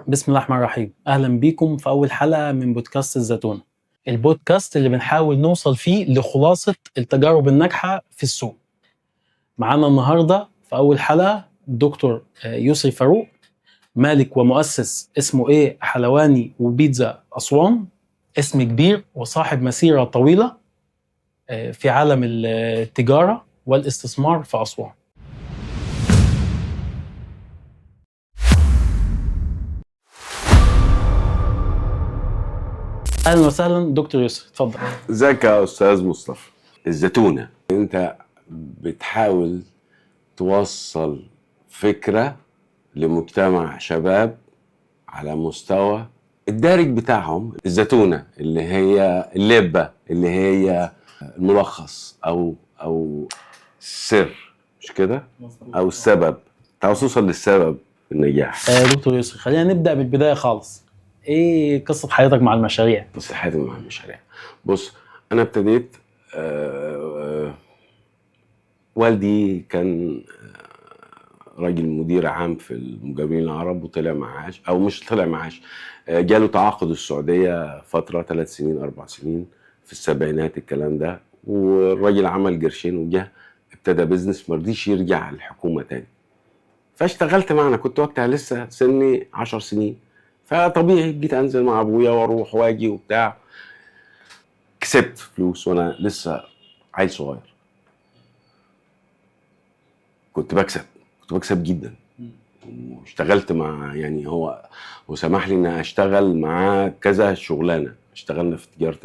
بسم الله الرحمن الرحيم. أهلا بيكم في أول حلقة من بودكاست الزتونة، البودكاست اللي بنحاول نوصل فيه لخلاصة التجارب الناجحة في السوق. معانا النهاردة في أول حلقة دكتور يسري فاروق، مالك ومؤسس اسمه إيه حلواني وبيتزا أسوان، اسم كبير وصاحب مسيرة طويلة في عالم التجارة والاستثمار في أسوان. أهلا وسهلا دكتور يسري، اتفضل. ازيك يا استاذ مصطفى؟ الزتونة انت بتحاول توصل فكرة لمجتمع شباب على مستوى الدارج بتاعهم. الزتونة اللي هي اللبة، اللي هي الملخص او السر، مش كده؟ او السبب. تعال توصل للسبب النجاح. دكتور يسري، خلينا نبدأ بالبداية خالص. ايه قصة حياتك مع المشاريع؟ بص، حياتي مع المشاريع. بص، انا ابتديت والدي كان راجل مدير عام في المجاورين العرب، وطلع معاش او مش طلع معاش، جاله تعاقد السعوديه فتره 3 سنين 4 سنين في السبعينات الكلام ده، والراجل عمل قرشين وجه ابتدى بيزنس، ما رضيش يرجع الحكومه تاني. فاشتغلت معنا، كنت وقتها لسه سني 10 سنين، فطبيعي جيت انزل مع ابويا واروح واجي وبتاع. كسبت فلوس وانا لسه عيل صغير، كنت بكسب جدا. واشتغلت مع، يعني هو سمح لي ان اشتغل معاه كذا شغلانه. اشتغلنا في تجاره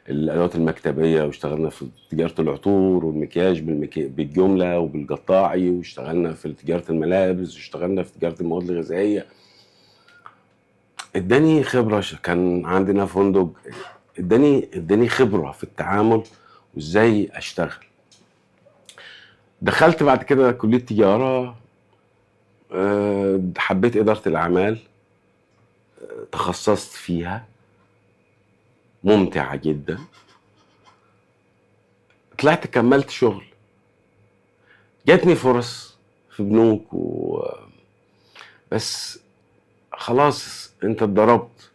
الادوات المكتبيه، واشتغلنا في تجاره العطور والمكياج بالجمله وبالقطاعي، واشتغلنا في تجاره الملابس، واشتغلنا في تجاره المواد الغذائيه. اداني خبره، كان عندنا فندق، اداني خبره في التعامل وازاي اشتغل. دخلت بعد كده كليه تجاره، حبيت إدارة الأعمال، تخصصت فيها، ممتعة جدا. طلعت كملت شغل، جاتني فرص في بنوك بس خلاص انت اتضربت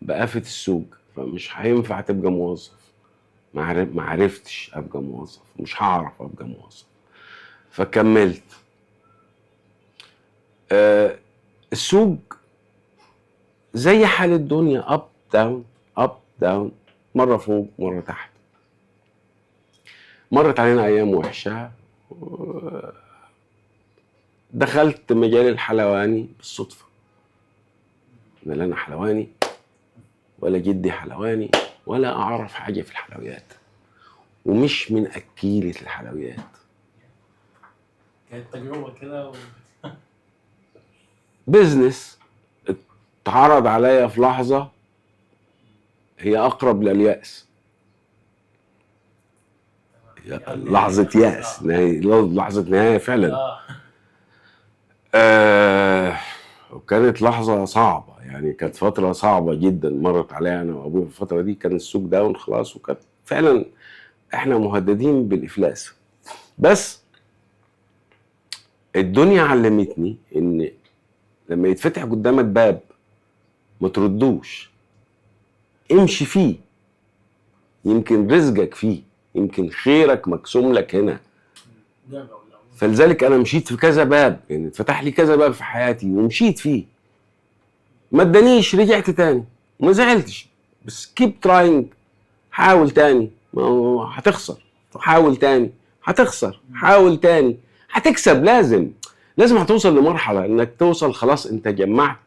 بآفة السوق، فمش هينفع تبقى موظف. ما عرفتش ابقى موظف، مش هعرف ابقى موظف، فكملت. السوق زي حال الدنيا، اب داون اب داون، مرة فوق مرة تحت. مرت علينا ايام وحشه. دخلت مجال الحلواني بالصدفه، لا انا حلواني ولا جدي حلواني ولا اعرف حاجه في الحلويات، ومش من اكيله الحلويات. كانت تجربة كده بيزنس اتعرض عليا في لحظه هي اقرب لليأس، لحظه يأس، لحظه نهايه فعلا. وكانت لحظة صعبة، يعني كانت فترة صعبة جدا مرت عليا أنا وأبويا. في الفترة دي كان السوق داون خلاص، وكانت فعلا إحنا مهددين بالإفلاس. بس الدنيا علمتني إن لما يتفتح قدامك باب ما تردوش، امشي فيه، يمكن رزقك فيه، يمكن خيرك مقسوم لك هنا. فلذلك أنا مشيت في كذا باب، يعني اتفتح لي كذا باب في حياتي ومشيت فيه، ما ادانيش، رجعت تاني، ما زعلتش، بس كيب تراينج، حاول تاني، ما هو هتخسر، حاول تاني، هتخسر، حاول تاني، هتكسب. لازم هتوصل لمرحلة انك توصل خلاص انت جمعت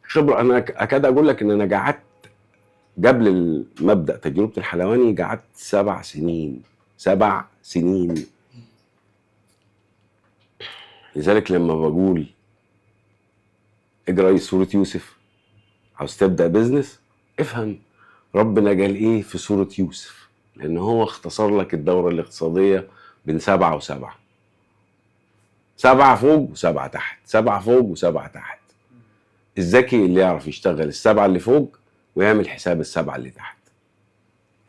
خبرة. انا اكاد اقول لك ان انا قعدت قبل المبدأ تجربة الحلواني، قعدت 7 سنين. 7 سنين. لذلك لما بقول اقرأ سورة يوسف عاوز تبدأ بيزنس، افهم ربنا قال ايه في سورة يوسف، لان هو اختصر لك الدورة الاقتصادية بين 7 و7. 7 فوق و7 تحت، 7 فوق و7 تحت. الذكي اللي يعرف يشتغل ال7 اللي فوق ويعمل حساب ال7 اللي تحت.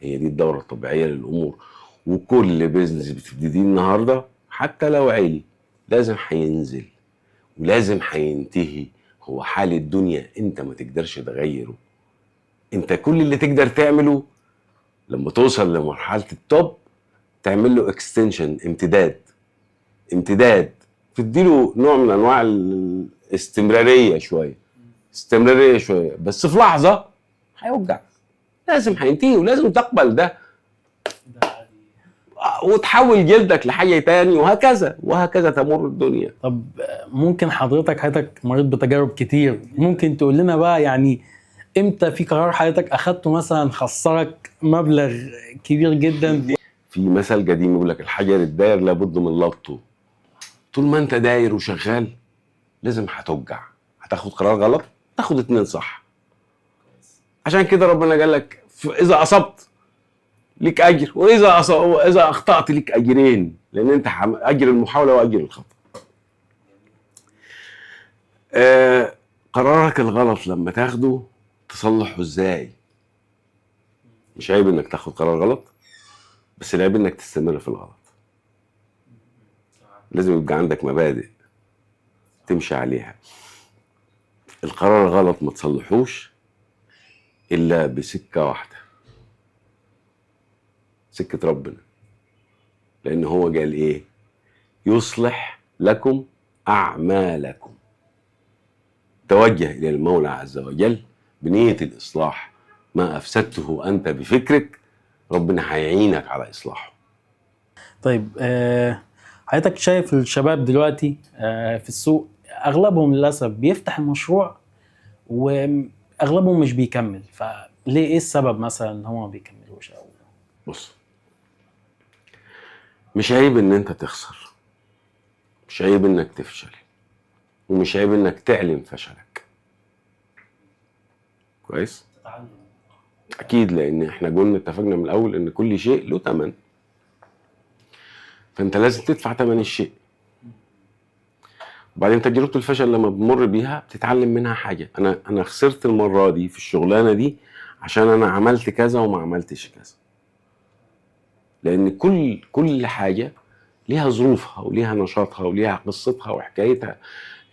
هي دي الدورة الطبيعية للأمور. وكل بيزنس بتبتديه النهاردة حتى لو عالي لازم هينزل ولازم هينتهي، هو حال الدنيا انت ما تقدرش تغيره. انت كل اللي تقدر تعمله لما توصل لمرحلة التوب تعمل له اكستنشن، امتداد تديله نوع من انواع الاستمرارية شوية، بس في لحظة هيوجعك، لازم هينتهي ولازم تقبل ده وتحول جلدك لحاجة تاني، وهكذا تمر الدنيا. طب ممكن حضرتك مريت بتجارب كتير، ممكن تقول لنا بقى يعني امتى في قرار حضرتك اخدته مثلا خسرك مبلغ كبير جدا؟ في مثل قديم يقول لك الحجر الداير لابد من لبطه. طول ما انت داير وشغال لازم هتوجع، هتاخد قرار غلط، تاخد 2 صح. عشان كده ربنا قال لك اذا اصبت ليك اجر، واذا اخطأت ليك اجرين، لان انت اجر المحاولة واجر الخطأ. قرارك الغلط لما تاخده تصلحه ازاي؟ مش عيب انك تاخد قرار غلط، بس العيب انك تستمر في الغلط. لازم يبقى عندك مبادئ تمشي عليها. القرار الغلط ما تصلحوش الا بسكة واحدة، سكة ربنا، لان هو قال ايه؟ يصلح لكم اعمالكم. توجه الى المولى عز وجل بنية الاصلاح، ما افسدته انت بفكرك ربنا هيعينك على اصلاحه. طيب حضرتك شايف الشباب دلوقتي في السوق اغلبهم للاسف بيفتح المشروع واغلبهم مش بيكمل، فليه؟ ايه السبب مثلا ان هو ما بيكملوش؟ او بص، مش عيب ان انت تخسر، مش عيب انك تفشل، ومش عيب انك تعلن فشلك. كويس؟ اكيد، لان احنا قلنا اتفقنا من الاول ان كل شيء له ثمن، فانت لازم تدفع ثمن الشيء. وبعدين تجربة الفشل لما بتمر بيها بتتعلم منها حاجة. انا خسرت المرة دي في الشغلانة دي عشان انا عملت كذا وما عملتش كذا. لان كل حاجة ليها ظروفها وليها نشاطها وليها قصتها وحكايتها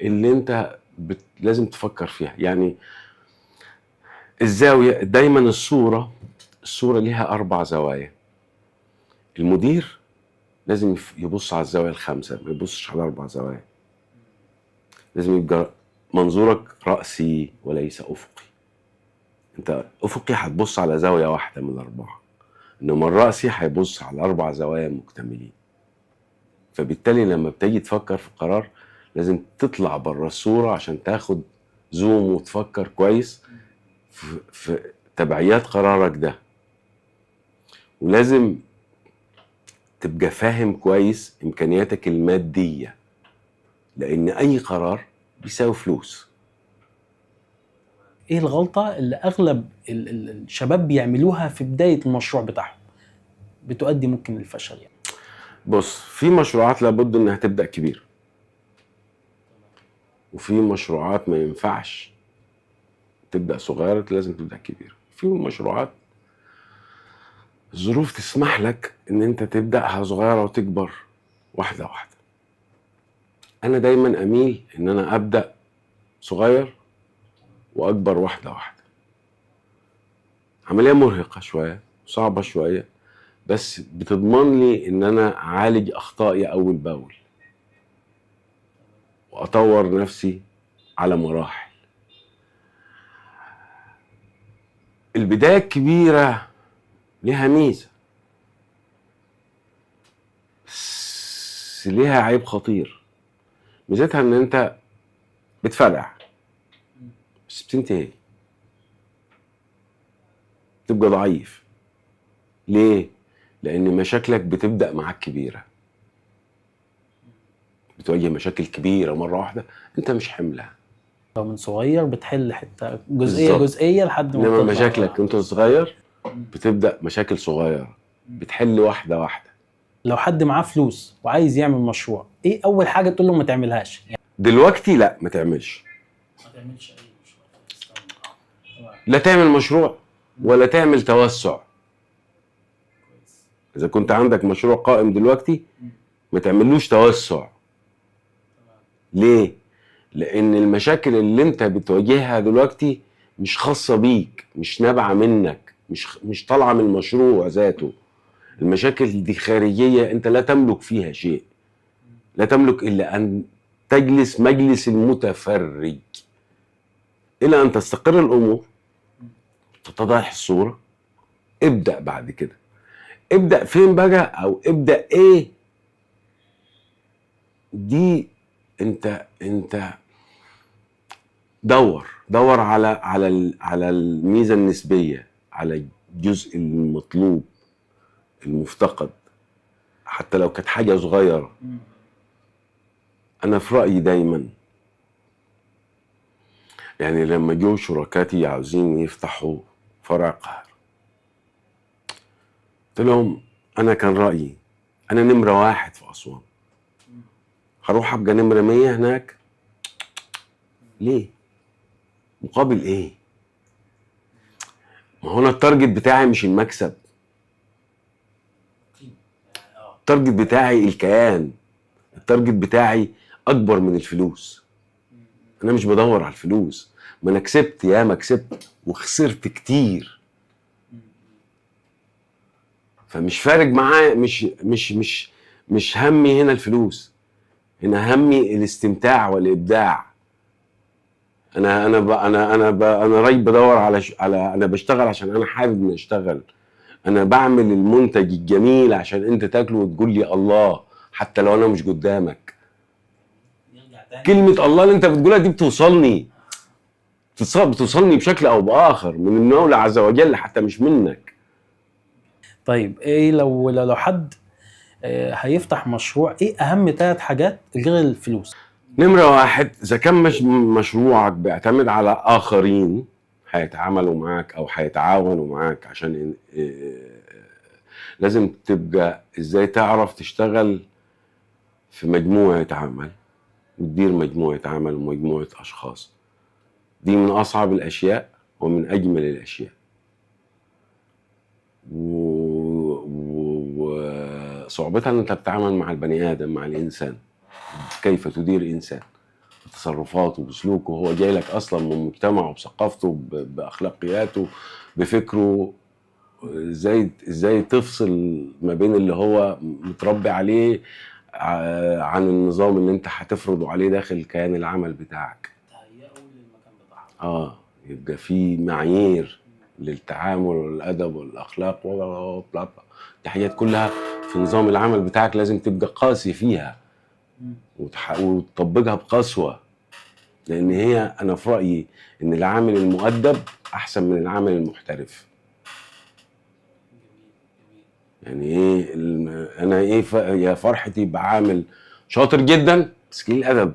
اللي انت لازم تفكر فيها. يعني الزاوية دايما، الصورة ليها 4 زوايا. المدير لازم يبص على الزاوية ال5، ما يبصش على 4 زوايا. لازم يبقى منظورك رأسي وليس أفقي. انت أفقي هتبص على زاوية واحدة من ال4، انما الرأسي هيبص على 4 زوايا مكتملين. فبالتالي لما بتيجي تفكر في قرار لازم تطلع بره الصورة عشان تاخد زوم وتفكر كويس في تبعيات قرارك ده. ولازم تبقى فاهم كويس إمكانياتك المادية، لأن أي قرار بيساوي فلوس. ايه الغلطة اللي اغلب الشباب بيعملوها في بداية المشروع بتاعهم بتؤدي ممكن للفشل يعني؟ بص، في مشروعات لابد انها تبدأ كبير، وفي مشروعات ما ينفعش تبدأ صغيرة، لازم تبدأ كبير. في مشروعات الظروف تسمح لك ان انت تبدأها صغيرة وتكبر واحدة واحدة. انا دايما اميل ان انا ابدأ صغير واكبر واحدة واحدة. عملية مرهقة شوية، صعبة شوية، بس بتضمن لي ان انا اعالج اخطائي اول باول واطور نفسي على مراحل. البداية الكبيرة ليها ميزة، بس ليها عيب خطير. ميزتها ان انت بتفرع بس بتنتهي، تبقى ضعيف. ليه؟ لان مشاكلك بتبدأ معاك كبيرة، بتواجه مشاكل كبيرة مرة واحدة انت مش حملها. لو من صغير بتحل حتة بالظبط. جزئية لحد ما انما تطلع مشاكلك وانت صغير بتبدأ مشاكل صغيرة بتحل واحدة واحدة. لو حد معاه فلوس وعايز يعمل مشروع، ايه اول حاجة تقول له ما تعملهاش يعني؟ دلوقتي لا، ما تعملش اي مشروع. لا تعمل مشروع ولا تعمل توسع. اذا كنت عندك مشروع قائم دلوقتي ما تعملوش توسع. ليه؟ لان المشاكل اللي انت بتواجهها دلوقتي مش خاصة بيك، مش نابعة منك، مش طالعة من المشروع ذاته. المشاكل دي خارجية، انت لا تملك فيها شيء، لا تملك الا ان تجلس مجلس المتفرج الى ان تستقر الامور، تتضح الصورة. ابدأ بعد كده، ابدأ فين بقى او ابدأ ايه؟ دي انت دور على الميزة النسبية، على الجزء المطلوب المفتقد، حتى لو كانت حاجة صغيرة. انا في رأيي دايما، يعني لما جو شركاتي عاوزين يفتحوا فرع القاهرة، قلت لهم انا كان رأيي انا نمرة 1 في اسوان، هروح ابقى نمرة 100 هناك ليه؟ مقابل ايه؟ ما هو انا التارجت بتاعي مش المكسب، التارجت بتاعي الكيان، التارجت بتاعي اكبر من الفلوس. انا مش بدور على الفلوس، ما انا كسبت، يا ما كسبت وخسرت كتير، فمش فارق معايا، مش همي هنا الفلوس، هنا همي الاستمتاع والابداع. انا راجل بدور على انا بشتغل عشان انا حابب اني اشتغل، انا بعمل المنتج الجميل عشان انت تاكله وتقول لي الله، حتى لو انا مش قدامك. كلمة الله اللي انت بتقولها دي بتوصلني بشكل او باخر من المولى عز وجل، حتى مش منك. طيب ايه لو حد هيفتح مشروع، ايه اهم 3 حاجات غير الفلوس؟ نمرة 1، اذا كان مشروعك بيعتمد على اخرين هيتعاملوا معاك او هيتعاونوا معاك، عشان لازم تبقى ازاي تعرف تشتغل في مجموعة عمل وتدير مجموعة عمل ومجموعة اشخاص. دي من اصعب الاشياء ومن اجمل الاشياء، وصعوبتها ان انت بتتعامل مع البني ادم، مع الانسان، كيف تدير انسان بتصرفاته بسلوكه، هو جاي لك اصلا من مجتمعه بثقافته باخلاقياته بفكره. ازاي تفصل ما بين اللي هو متربي عليه عن النظام اللي انت هتفرضه عليه داخل كيان العمل بتاعك. يبقى في معايير للتعامل والادب والاخلاق دي حاجات كلها في نظام العمل بتاعك لازم تبقى قاسي فيها وتطبقها بقسوة، لان هي انا في رأيي ان العامل المؤدب احسن من العامل المحترف. يعني ايه انا ايه يا فرحتي بعامل شاطر جدا بس قليل ادب،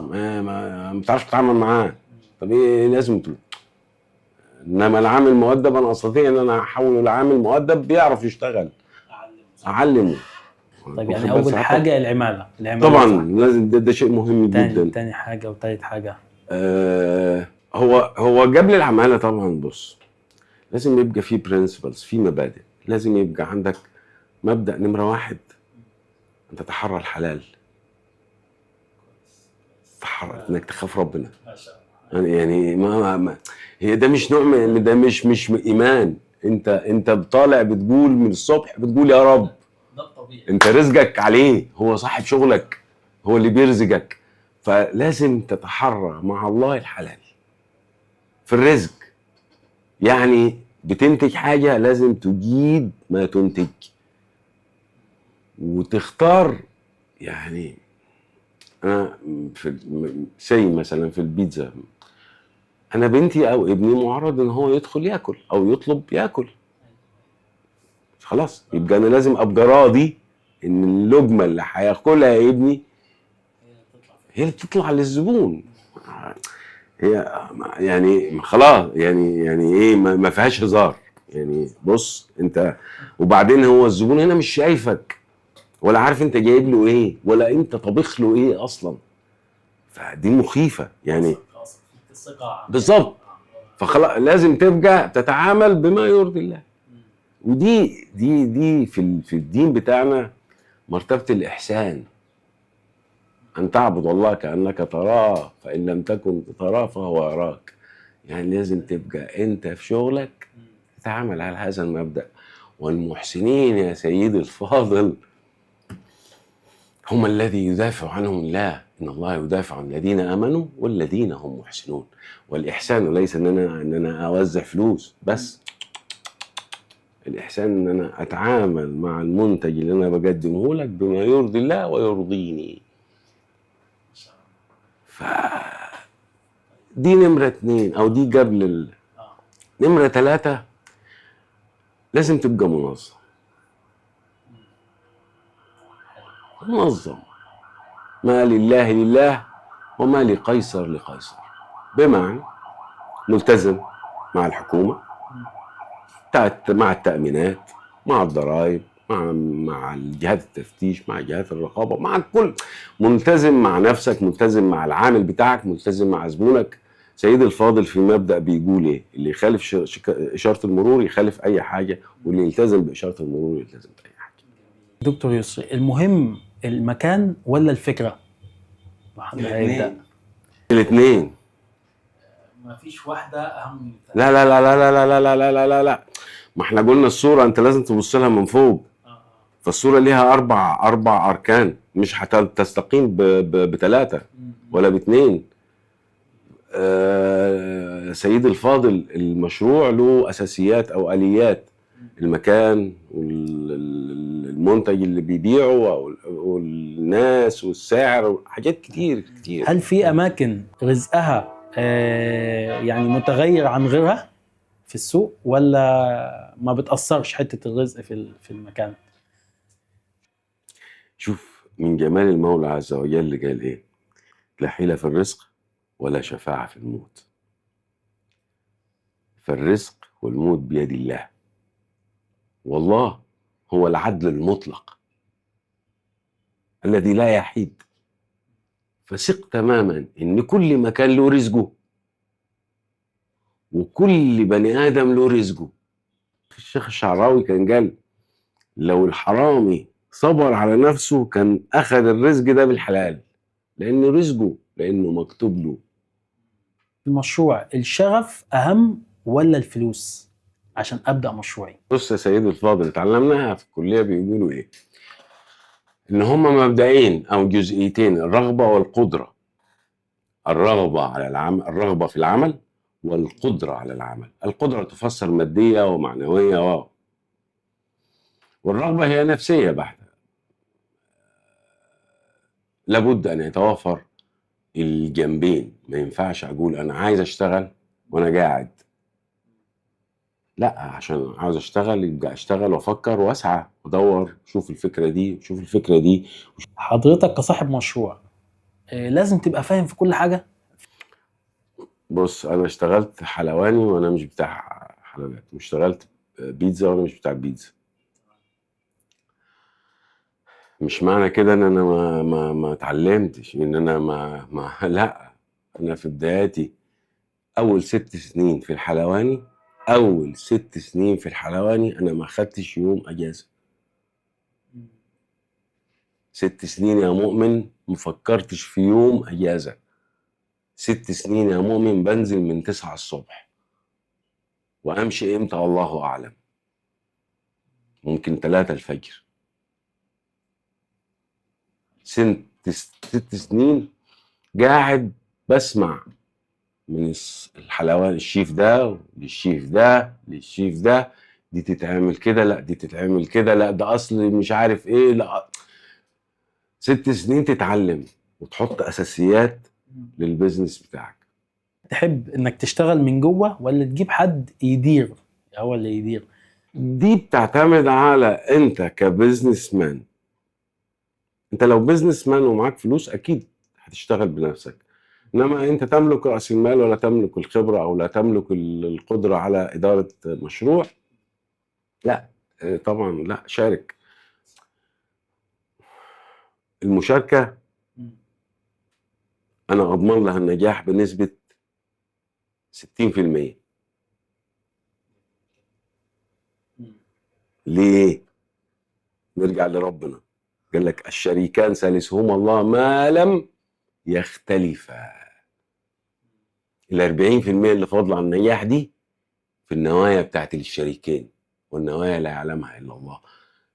ما بتعرفش تتعامل معاه، طب ايه لازمته؟ انما العامل مؤدب انا استطيع ان انا احوله لعامل مؤدب بيعرف يشتغل، اعلمه. طيب يعني اول حاجه العماله طبعا لازم، ده شيء مهم جدا. تاني حاجه وتالت حاجه هو قبل العماله طبعا. بص، لازم يبقى في برنسبلز، في مبادئ. لازم يبقى عندك مبدأ نمرة 1، أن تتحرى الحلال، تتحرى إنك تخاف ربنا. يعني ما هي ده مش نوع من ده، مش إيمان. أنت طالع بتقول من الصبح، بتقول يا رب، ده الطبيعي، أنت رزقك عليه، هو صاحب شغلك، هو اللي بيرزقك، فلازم تتحرى مع الله الحلال في الرزق. يعني بتنتج حاجة لازم تجيد ما تنتج وتختار. يعني أنا في مثلا في البيتزا، أنا بنتي أو ابني معرض إن هو يدخل ياكل أو يطلب ياكل، خلاص يبقى أنا لازم أبقى راضي إن اللقمة اللي هياكلها يا ابني هي اللي تطلع للزبون. هي يعني خلاص، يعني ايه، ما فيهاش هزار. يعني بص انت، وبعدين هو الزبون هنا مش شايفك ولا عارف انت جايب له ايه ولا انت طبخ له ايه اصلا، فدي مخيفه يعني. بالظبط، فخلاص لازم تبقى تتعامل بما يرضي الله. ودي في الدين بتاعنا مرتبه الاحسان. أن تعبد الله كأنك تراه فإن لم تكن تراه فهو يراك. يعني لازم تبقى أنت في شغلك تتعامل على هذا المبدأ. والمحسنين يا سيدي الفاضل هم الذي يدافع عنهم الله. إن الله يدافع عن الذين آمنوا والذين هم محسنون. والإحسان ليس إن أنا أوزع فلوس بس. الإحسان إن أنا أتعامل مع المنتج اللي أنا بقدمه لك بما يرضي الله ويرضيني. دي نمرة 2 أو دي قبل نمرة 3. لازم تبقى منظم. ما لله لله وما لقيصر لقيصر. بمعنى ملتزم مع الحكومة، مع التأمينات، مع الضرائب، مع جهات التفتيش، مع جهات الرقابة، مع الكل. ملتزم مع نفسك، ملتزم مع العامل بتاعك، ملتزم مع زبونك. سيد الفاضل في مبدأ بيقول ايه؟ اللي يخالف إشارة المرور يخالف أي حاجة، واللي يلتزم بإشارة المرور يلتزم بأي حاجة. دكتور يسري، المهم المكان ولا الفكرة؟ الاثنين. مفيش واحدة أهم من الثانية. لا لا لا لا لا لا لا لا لا لا لا. ما احنا قلنا الصورة انت لازم تبص لها من فوق. فالصورة ليها أربع أركان، مش هتستقيم ب3 ولا ب2. سيد الفاضل المشروع له أساسيات أو آليات. المكان والمنتج اللي بيبيعه والناس والسعر، حاجات كتير كتير. هل في أماكن رزقها يعني متغير عن غيرها في السوق، ولا ما بتأثرش حتة الرزق في المكان؟ شوف من جمال المولى عز وجل اللي قال ايه؟ لا حيلة في الرزق ولا شفاعة في الموت. فالرزق والموت بيد الله، والله هو العدل المطلق الذي لا يحيد. فثق تماما ان كل مكان له رزقه، وكل بني ادم له رزقه. الشيخ الشعراوي كان قال لو الحرامي صبر على نفسه كان اخذ الرزق ده بالحلال، لانه رزقه، لانه مكتوب له. المشروع الشغف أهم ولا الفلوس عشان أبدأ مشروعي؟ بص يا سيدي الفاضل، اتعلمناها في الكلية بيقولوا ايه؟ ان هما مبدئين او جزئيتين: الرغبة والقدرة. الرغبة على العمل، الرغبة في العمل، والقدرة على العمل. القدرة تفسر مادية ومعنوية والرغبة هي نفسية بحتة. لابد أن يتوافر الجنبين. ما ينفعش أقول أنا عايز أشتغل وأنا قاعد. لا، عشان عاوز أشتغل يبقى أشتغل وأفكر وأسعى وأدور، شوف الفكرة دي وشوف الفكرة دي. حضرتك كصاحب مشروع لازم تبقى فاهم في كل حاجة. بص، أنا اشتغلت حلواني وأنا مش بتاع حلويات، واشتغلت بيتزا وأنا مش بتاع بيتزا. مش معنى كده ان انا ما اتعلمتش، ان انا لا. انا في بداياتي اول 6 سنين في الحلواني، اول 6 سنين في الحلواني انا ما خدتش يوم اجازه. 6 سنين يا مؤمن مفكرتش في يوم اجازه. 6 سنين يا مؤمن بنزل من 9 الصبح وامشي امتى الله اعلم، ممكن 3 الفجر. 6 سنين قاعد بسمع من الحلوان، الشيف ده للشيف ده للشيف ده، دي تتعمل كده، لا دي تتعمل كده، لا ده اصل مش عارف ايه، لا. 6 سنين تتعلم وتحط اساسيات للبيزنس بتاعك. تحب انك تشتغل من جوه ولا تجيب حد يدير، هو اللي يدير؟ دي بتعتمد على انت كبزنس مان. انت لو بزنس مان ومعاك فلوس اكيد هتشتغل بنفسك، انما انت تملك راس المال ولا تملك الخبره او لا تملك القدره على اداره مشروع، لا طبعا لا، شارك. المشاركه انا اضمن لها النجاح بنسبه 60%. ليه؟ نرجع لربنا، قال لك الشريكان ثالثهما الله ما لم يختلفا. ال 40% اللي فاضله عن النجاح دي في النوايا بتاعت الشريكين، والنوايا لا يعلمها الا الله.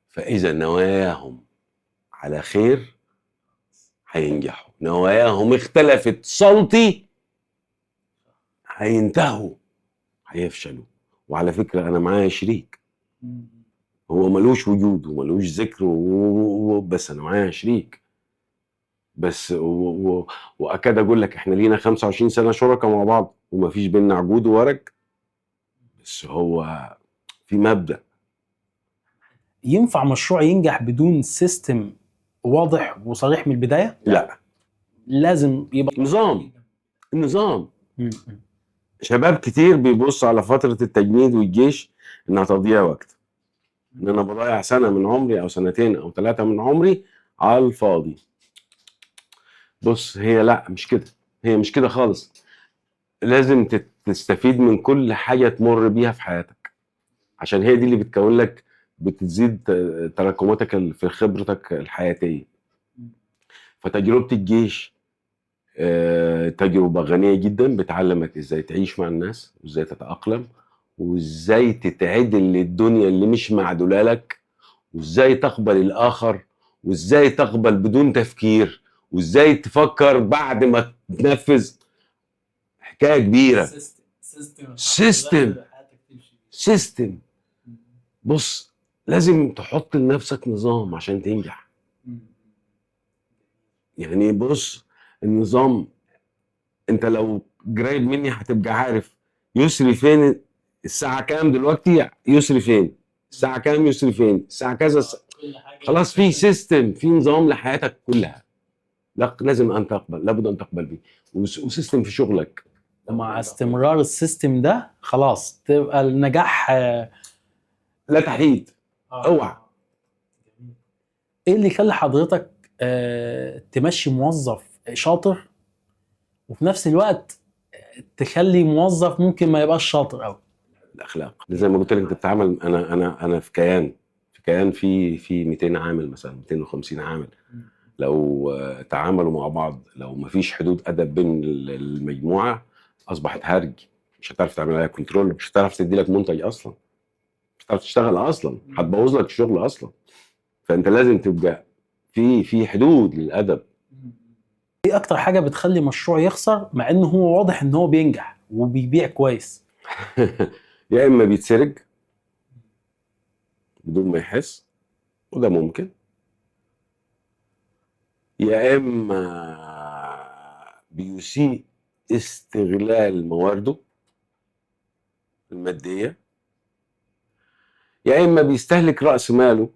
فاذا نواياهم على خير هينجحوا، نواياهم اختلفت سنتي هينتهوا، هيفشلوا. وعلى فكره انا معايا شريك هو ملوش وجود وملوش ذكر بس انا معايا شريك بس واكاد اقول لك احنا لينا 25 سنه شركاء مع بعض ومفيش بينا عقود وورق، بس هو في مبدأ. ينفع مشروع ينجح بدون سيستم واضح وصريح من البدايه؟ لا، لازم يبقى النظام. م- شباب كتير بيبص على فترة التجنيد والجيش انها تضييع وقت، ان انا بضيع سنة من عمري او سنتين او 3 من عمري على الفاضي. بص، هي لا، مش كده، هي مش كده خالص. لازم تستفيد من كل حاجة تمر بيها في حياتك، عشان هي دي اللي بتكون لك، بتزيد تراكماتك في خبرتك الحياتية. فتجربة الجيش تجربة غنية جدا، بتعلمك ازاي تعيش مع الناس وازاي تتأقلم وازاي تتعدل للدنيا اللي مش معدولة لك، وازاي تقبل الآخر، وازاي تقبل بدون تفكير، وازاي تفكر بعد ما تنفذ. حكاية كبيرة. سيستم. بص، لازم تحط لنفسك نظام عشان تنجح. يعني بص، النظام، انت لو قريب مني هتبقى عارف يسري فين الساعة كام دلوقتي، يسري فين الساعة كام، يسري فين الساعة كذا خلاص في سيستم، في نظام لحياتك كلها. لازم ان تقبل، لابد ان تقبل بيه، وسيستم في شغلك. ومع استمرار السيستم ده خلاص تبقى النجاح لا تحيد. اوعى. ايه اللي يخلي حضرتك تمشي موظف شاطر وفي نفس الوقت تخلي موظف ممكن ما يبقاش شاطر قوي؟ الاخلاق. زي ما قلت لك، انت بتتعامل، انا في كيان في 200 عامل مثلا، 250 عامل. لو تعاملوا مع بعض، لو ما فيش حدود ادب بين المجموعه، اصبحت هرج. مش هتعرف تعمل عليها كنترول، مش هتعرف تدي لك منتج اصلا، مش هتعرف تشتغل اصلا، هتبوظ لك الشغل اصلا. فانت لازم تبقى في حدود للادب. ايه اكتر حاجه بتخلي مشروع يخسر مع انه هو واضح ان هو بينجح وبيبيع كويس؟ يا اما بيتسرق بدون ما يحس، وده ممكن، يا اما بيسيء استغلال موارده الماديه، يا اما بيستهلك راس ماله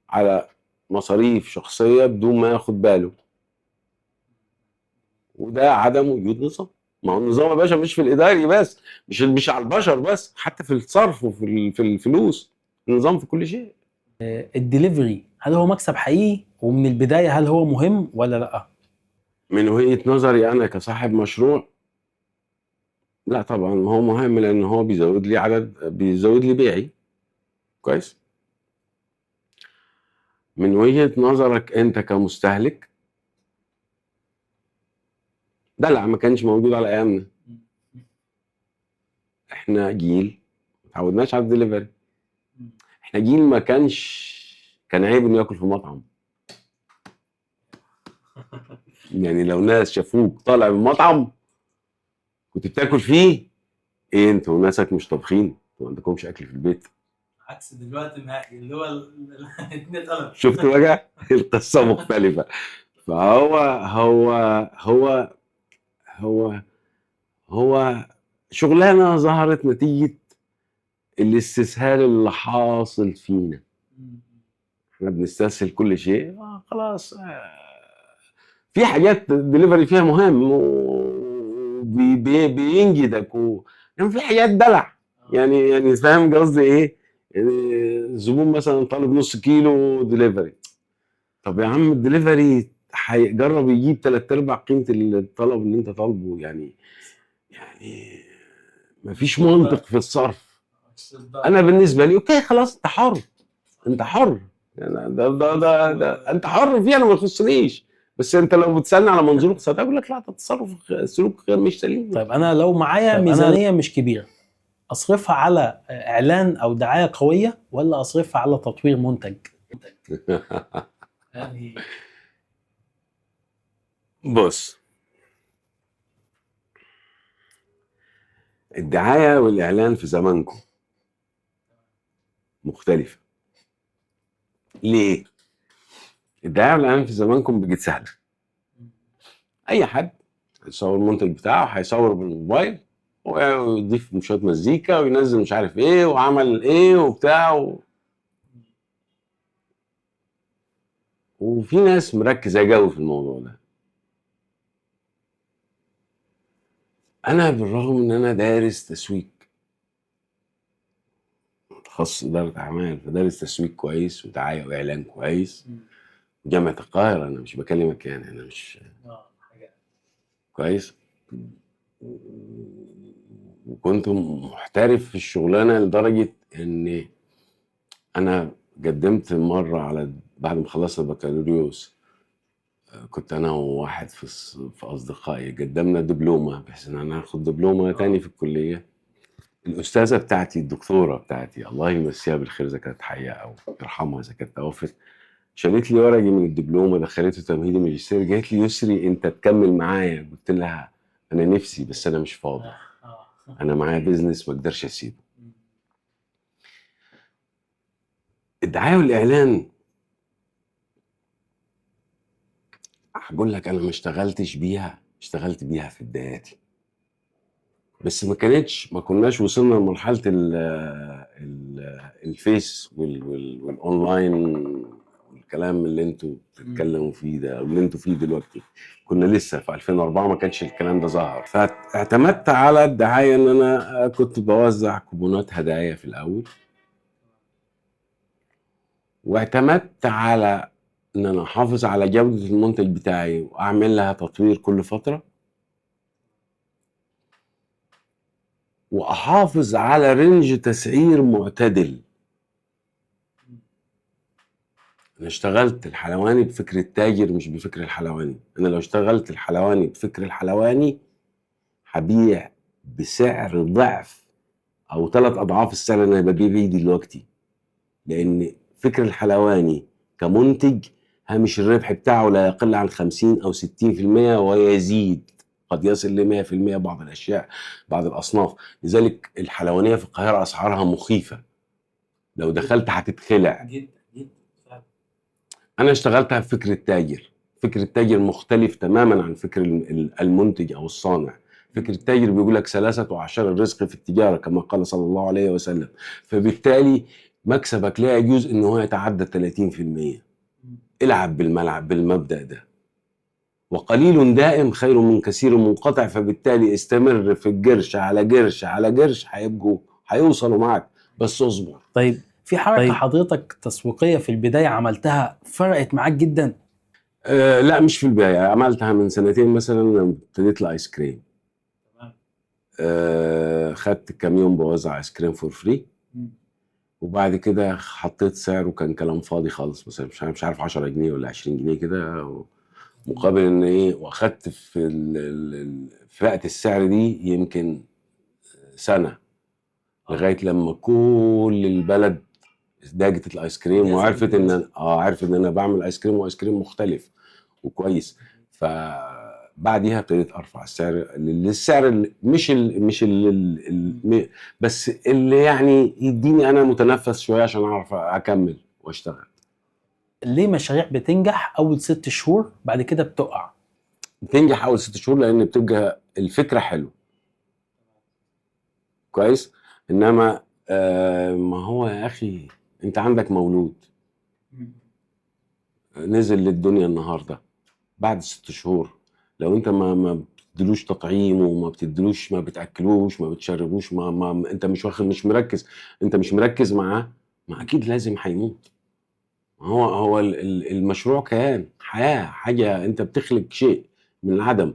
على مصاريف شخصيه بدون ما ياخد باله. وده عدم وجود نظام. ما هو النظام يا باشا مش في الاداري بس، مش على البشر بس، حتى في الصرف وفي الفلوس. النظام في كل شيء. الدليفري هل هو مكسب حقيقي ومن البدايه هل هو مهم ولا لا؟ من وجهة نظري انا كصاحب مشروع، لا طبعا هو مهم، لان هو بيزود لي بيعي. كويس. من وجهة نظرك انت كمستهلك، ده لا، ما كانش موجود على ايامنا. احنا جيل ما تعودناش على الدليفري. احنا جيل ما كان عيب انه ياكل في مطعم. يعني لو ناس شافوك طالع من مطعم كنت بتاكل فيه، ايه انتوا ناسك مش طابخين، ما عندكمش اكل في البيت. عكس دلوقتي نهائي اللي هو اتنقلب. شفت بقى القصه مختلفه. فهو هو هو هو هو شغلانه ظهرت نتيجه الاستسهال اللي حاصل فينا. احنا بنستسهل كل شيء. خلاص. في حاجات دليفري فيها مهم وبينجدك يعني في حاجات دلع. يعني فاهم قصدي ايه؟ يعني الزبون مثلا طالب نص كيلو دليفري. طب يا عم، الدليفري هيجرب يجيب 3/4 قيمة الطلب اللي انت طالبه. يعني مفيش منطق في الصرف. انا بالنسبة لي اوكي، خلاص، انت حر. يعني ده انت حر فيه، انا ما يخصنيش. بس انت لو بتسالني على منظور اقتصادي اقول لك لا، ده تصرف سلوك غير مش سليم. طيب انا لو معايا ميزانيه مش كبيره، اصرفها على اعلان او دعايه قويه ولا اصرفها على تطوير منتج؟ بص، الدعايه والاعلان في زمانكم مختلفه. ليه؟ الدعايه والاعلان في زمانكم بقت سهله. اي حد يصور المنتج بتاعه هيصور بالموبايل ويضيف شويه مزيكا وينزل مش عارف ايه وعمل ايه وبتاع وفي ناس مركزه قوي في الموضوع ده. انا بالرغم ان انا دارس تسويق، تخصص اداره اعمال، فدارس تسويق كويس ودعايه واعلان كويس. جامعه القاهره، انا مش بكلمك يعني انا مش كويس. وكنت محترف في الشغلانه لدرجه ان انا قدمت مره على بعد ما خلصت البكالوريوس، كنت انا وواحد في اصدقائي قدمنا دبلومه بحيث ان انا اخد دبلومه تاني في الكليه. الاستاذه بتاعتي، الدكتوره بتاعتي، الله يمسيها بالخير اذا كانت حيه او يرحمها اذا كانت توفت، شالت لي ورقي من الدبلومه دخلته تمهيدي ماجستير. قالت لي يسري انت تكمل معايا؟ قلت لها انا نفسي بس انا مش فاضي، انا معايا بيزنس ما اقدرش اسيبه. الدعايه والاعلان هقول لك انا ما اشتغلتش بيها، اشتغلت بيها في بداياتي بس ما كناش وصلنا لمرحله الفيس والاونلاين والكلام اللي انتوا بتتكلموا فيه ده او اللي انتوا فيه دلوقتي. كنا لسه في 2004 ما كانش الكلام ده ظهر، فاعتمدت على الدعايه ان انا كنت بوزع كوبونات هدايا في الاول، واعتمدت على ان انا احافظ على جوده المنتج بتاعي واعمل لها تطوير كل فتره، واحافظ على رينج تسعير معتدل. انا اشتغلت الحلواني بفكر التاجر مش بفكر الحلواني. انا لو اشتغلت الحلواني بفكر الحلواني هبيع بسعر ضعف او 3 اضعاف السعر اللي انا ببيع بيه دلوقتي، لان فكر الحلواني كمنتج هامش الربح بتاعه لا يقل عن 50 او 60% ويزيد، قد يصل ل 100% بعض الاشياء بعض الاصناف. لذلك الحلوانيه في القاهره اسعارها مخيفه، لو دخلت هتتخلع جدا جدا. انا اشتغلتها بفكر التاجر. فكر التاجر مختلف تماما عن فكر المنتج او الصانع. فكر التاجر بيقول لك 13 الرزق في التجاره كما قال صلى الله عليه وسلم، فبالتالي مكسبك لا يجوز ان هو يتعدى 30%. العب بالملعب بالمبدأ ده، وقليل دائم خير من كثير منقطع، فبالتالي استمر في القرش على قرش على قرش هيوصلوا معك، بس اصبر. طيب في حركه حضرتك تسويقيه في البدايه عملتها فرقت معاك جدا؟ لا مش في البداية، عملتها من سنتين مثلا لما ابتديت الايس كريم. خدت كام يوم بوزع ايس كريم فور فري، وبعد كده حطيت سعر وكان كلام فاضي خالص، مثلا مش عارف 10 جنيه ولا 20 جنيه كده، مقابل ان ايه، واخدت في فئة السعر دي يمكن سنة لغاية لما كل البلد داجت الايس كريم وعرفت ان عرفت ان انا بعمل ايس كريم وايس كريم مختلف وكويس. فبعديها ابتديت ارفع السعر للسعر بس اللي يعني يديني انا متنفس شويه عشان اعرف اكمل واشتغل. ليه مشاريع بتنجح اول 6 شهور بعد كده بتقع؟ بتنجح اول 6 شهور لان بتبقى الفكره حلوه كويس، انما ما هو يا اخي انت عندك مولود نزل للدنيا النهارده، بعد 6 شهور لو انت ما بتدلوش تطعيم وما بتدلوش، ما بتاكلوش، ما بتشربوش، انت مش واخد، مش مركز، انت مش مركز معاه، ما اكيد لازم هيموت. هو المشروع كيان حياه، حاجه انت بتخلق شيء من العدم.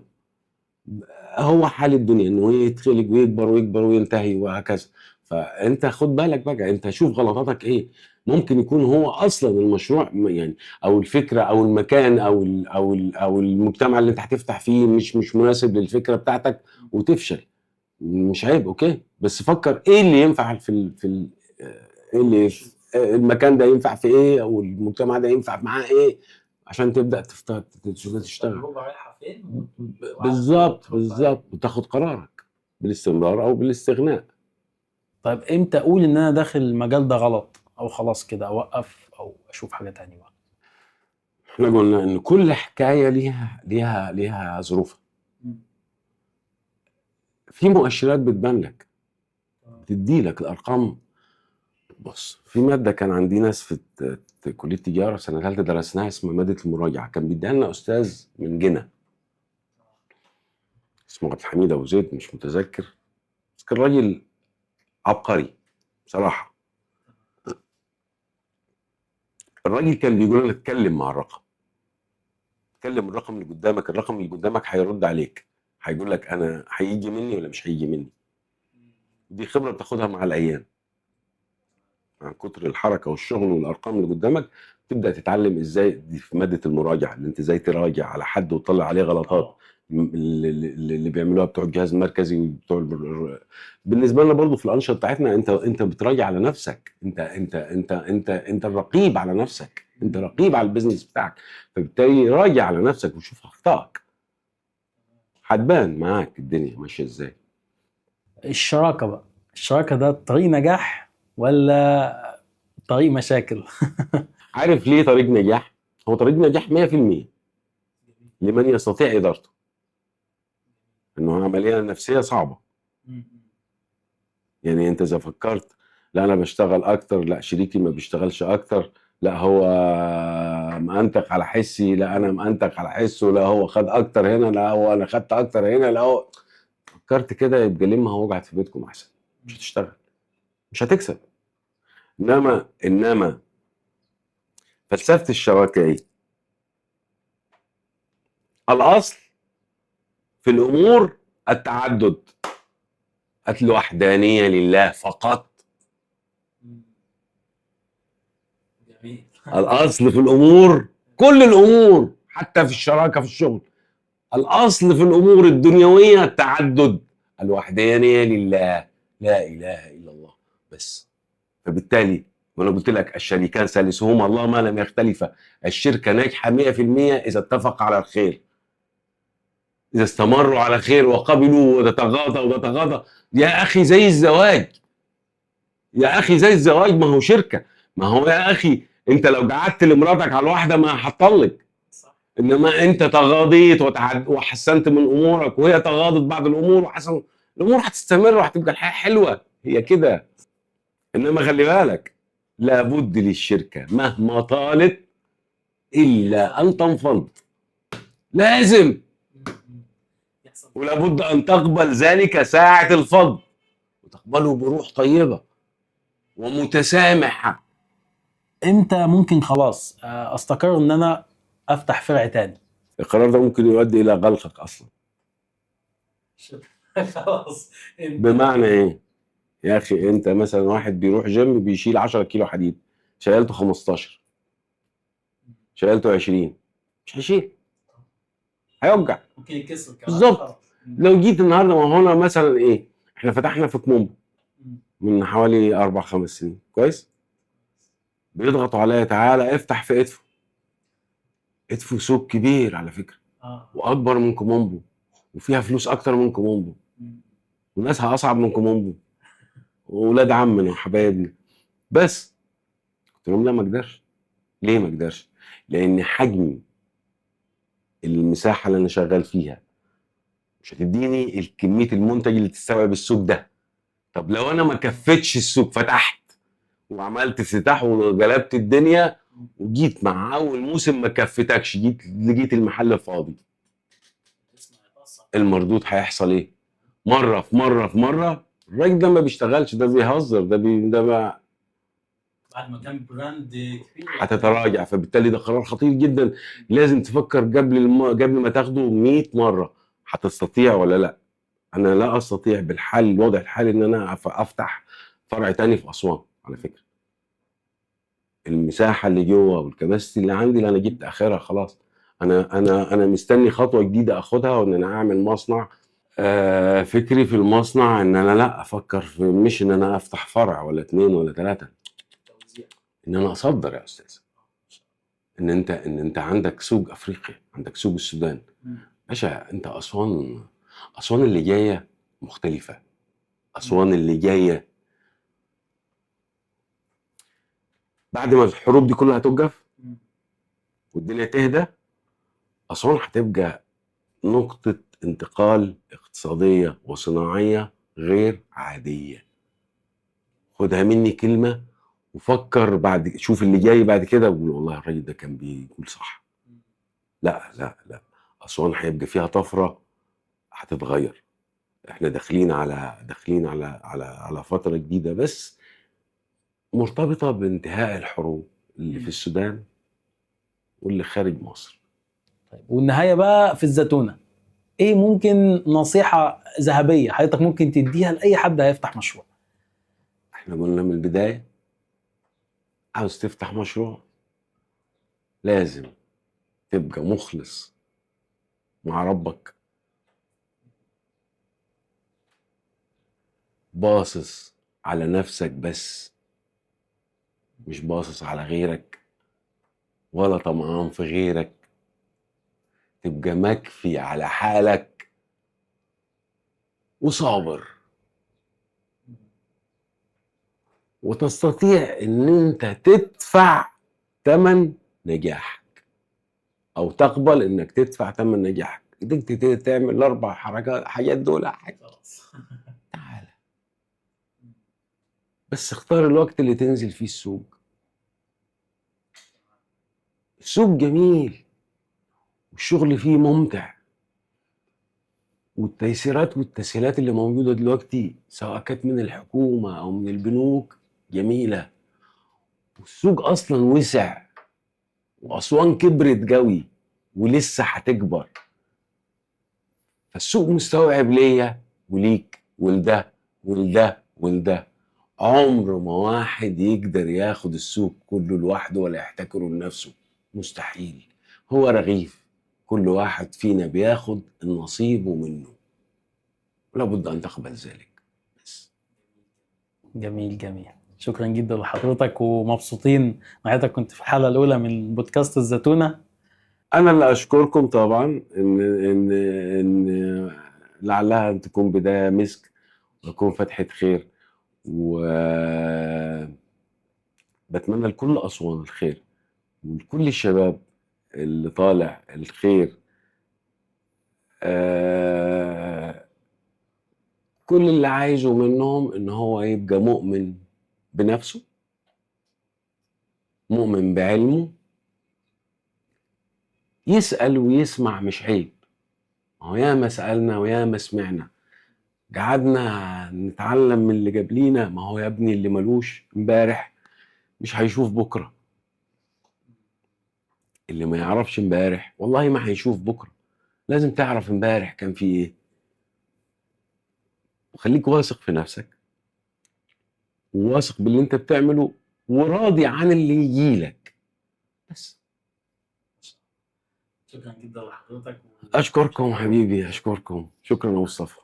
هو حال الدنيا انه يتخلق ويكبر ويكبر وينتهي وهكذا. فانت خد بالك بقى، انت شوف غلطاتك ايه. ممكن يكون هو اصلا المشروع يعني او الفكره او المكان او المجتمع اللي انت هتفتح فيه مش مناسب للفكره بتاعتك وتفشل. مش عيب، اوكي، بس فكر ايه اللي ينفع ايه اللي المكان ده ينفع في ايه، او المجتمع ده ينفع معاه ايه، عشان تبدا تشتغل. التجربه رايحه فين بالظبط وتاخد قرارك بالاستمرار او بالاستغناء. طيب امتى اقول ان انا داخل المجال ده غلط، او خلاص كده اوقف او اشوف حاجه تانية بقى؟ احنا قلنا ان كل حكايه ليها ظروفها. في مؤشرات بتبان لك، بتدي لك الارقام. بص، في ماده كان عندي ناس في كليه تجاره سنه ثالثه درسناها اسمها ماده المراجعه، كان بيديها لنا استاذ من جنة اسمه عبد الحميد ابو زيد، مش متذكر، بس كان راجل عبقري بصراحه. الراجل كان بيقول لنا اتكلم مع الرقم، اتكلم الرقم اللي قدامك، الرقم اللي قدامك هيرد عليك، هيقول لك انا هيجي مني ولا مش هيجي مني. دي خبره بتاخدها مع الايام، مع كتر الحركه والشغل والارقام اللي قدامك تبدا تتعلم ازاي. دي في ماده المراجعه، اللي انت ازاي تراجع على حد وتطلع عليه غلطات اللي بيعملوها بتوع الجهاز المركزي وبتوع بالنسبه لنا برضو في الانشطه بتاعتنا. انت بتراجع على نفسك، انت الرقيب على نفسك، انت رقيب على البيزنس بتاعك، فبالتالي راجع على نفسك وشوف اخطائك، هتبان معاك الدنيا ماشيه ازاي. الشراكه بقى، الشراكه ده طريق نجاح ولا طريق مشاكل؟ عارف ليه طريق نجاح؟ هو طريق نجاح 100% لمن يستطيع ادارته، انه عمليه نفسيه صعبه. يعني انت اذا فكرت لا انا بشتغل اكتر، لا شريكي ما بيشتغلش اكتر، لا هو مأنتخ على حسي، لا انا مأنتخ على حسه، لا هو خد اكتر هنا، لا هو انا خدت اكتر هنا، لا هو فكرت كده، يبقى لما هو قاعد في بيتكم احسن. مش هتشتغل، مش هتكسب. انما فلسفه الشراكه ايه؟ الاصل في الامور التعدد، الوحدانيه لله فقط. جميل. الاصل في الامور، كل الامور، حتى في الشراكه في الشغل، الاصل في الامور الدنيويه التعدد، الوحدانيه لله، لا اله الا الله بس. فبالتالي وانا قلت لك الشريكان ثالثهما الله ما لم يختلفا. الشركه ناجحه 100% اذا اتفق على الخير، اذا استمروا على خير وقبلوا وتتغاضى. يا اخي زي الزواج، يا اخي زي الزواج، ما هو شركه. ما هو يا اخي انت لو قعدت لمراتك على الواحده ما هتطلق، انما انت تغاضيت وحسنت من امورك، وهي تغاضت بعض الامور وحسن الامور، هتستمر وهتبقى الحياه حلوه، هي كده. انما خلي بالك، لابد للشركه مهما طالت الا ان تنفض، لازم، ولابد ان تقبل ذلك ساعه الفض، وتقبله بروح طيبه ومتسامحه. امتى ممكن خلاص استقر ان انا افتح فرع تاني؟ القرار ده ممكن يؤدي الى غلقك اصلا. خلاص. بمعنى ايه؟ يا اخي انت مثلا واحد بيروح جيم بيشيل 10 كيلو حديد، شيلته 15، شيلته 20، مش هيشيل، هيوجع، ممكن يتكسر كمان. بالظبط. لو جيت النهارده، ما هو هنا مثلا ايه، احنا فتحنا في كومبو من حوالي 4 5 سنين، كويس، بيضغطوا عليا تعالى افتح في ادفو. ادفو سوق كبير على فكره، واكبر من كومومبو، وفيها فلوس اكتر من كومومبو، وناسها اصعب من كومومبو، واولاد عمنا وحبايبنا. بس قلت لهم لا، ما اقدرش. ليه ما اقدرش؟ لان حجم المساحه اللي انا شغال فيها مش هتديني الكميه المنتج اللي تستوعب السوق ده. طب لو انا ما كفتش السوق، فتحت وعملت افتتاح وجلبت الدنيا، وجيت مع اول موسم ما كفتكش، جيت لقيت المحل فاضي، المردود هيحصل ايه؟ مره في مره في مره. الراجل ده ما بيشتغلش، ده بيهزر، ده بقى بعد ما كان براند كبير هتتراجع. فبالتالي ده قرار خطير جدا، لازم تفكر قبل ما تاخده 100 مره. هتستطيع ولا لا؟ انا لا استطيع الوضع الحالي ان انا افتح فرع تاني في اسوان على فكره. المساحه اللي جوه والكباستي اللي عندي، اللي انا جبت اخرها خلاص. انا مستني خطوه جديده اخدها، وان انا اعمل مصنع. فكري في المصنع ان انا لا افكر في، مش ان انا افتح فرع ولا 2 ولا 3، ان انا اصدر يا استاذ. ان انت عندك سوق افريقيا، عندك سوق السودان. باشا انت اسوان اللي جايه مختلفه. اسوان اللي جايه بعد ما الحروب دي كلها هتوقف والدنيا تهدى، اسوان هتبقى نقطه انتقال اقتصاديه وصناعيه غير عاديه. خدها مني كلمه، وفكر بعد، شوف اللي جاي بعد كده وقول والله الراجل ده كان بيقول صح. لا لا لا، اسوان هيبقى فيها طفره هتتغير. احنا داخلين على فتره جديده، بس مرتبطه بانتهاء الحروب اللي في السودان واللي خارج مصر. طيب والنهايه بقى في الزتونه، ايه ممكن نصيحه ذهبيه حضرتك ممكن تديها لاي حد هيفتح مشروع؟ احنا قلنا من البدايه، عاوز تفتح مشروع لازم تبقى مخلص مع ربك، باصص على نفسك بس، مش باصص على غيرك ولا طمعان في غيرك. تبقى مكفي على حالك وصابر، وتستطيع ان انت تدفع ثمن نجاحك، او تقبل انك تدفع ثمن نجاحك. قدرت تعمل الاربع حاجات دول، تعالى بس اختار الوقت اللي تنزل فيه السوق. السوق جميل والشغل فيه ممتع، والتيسيرات والتسهيلات اللي موجودة دلوقتي سواء كانت من الحكومة أو من البنوك جميلة. والسوق أصلا وسع، وأسوان كبرت قوي ولسه هتكبر. فالسوق مستوعب ليا وليك ولده ولده ولده. عمر ما واحد يقدر ياخد السوق كله لوحده ولا يحتكره لنفسه، مستحيل. هو رغيف، كل واحد فينا بياخد نصيبه منه، ولا بد أن تقبل ذلك. بس. جميل جميل، شكرا جدا لحضرتك، ومبسوطين ان حضرتك كنت في الحلقه الاولى من بودكاست الزتونه. أنا اللي أشكركم طبعا، إن لعلها أن تكون بداية مسك وتكون فتحة خير، وبتمنى لكل أسوان الخير ولكل الشباب اللي طالع الخير. كل اللي عايزه منهم إن هو يبقى مؤمن بنفسه، مؤمن بعلمه، يسأل ويسمع مش عيب. هو ياما سألنا وياما سمعنا، قعدنا نتعلم من اللي قبلينا. ما هو يا ابني اللي ملوش امبارح مش هيشوف بكرة، اللي ما يعرفش امبارح والله ما هيشوف بكرة. لازم تعرف امبارح كان في ايه، وخليك واثق في نفسك وواثق باللي انت بتعمله وراضي عن اللي يجيلك بس. شكرا جدا لحضرتك. اشكركم حبيبي، اشكركم، شكرا يا مصطفى.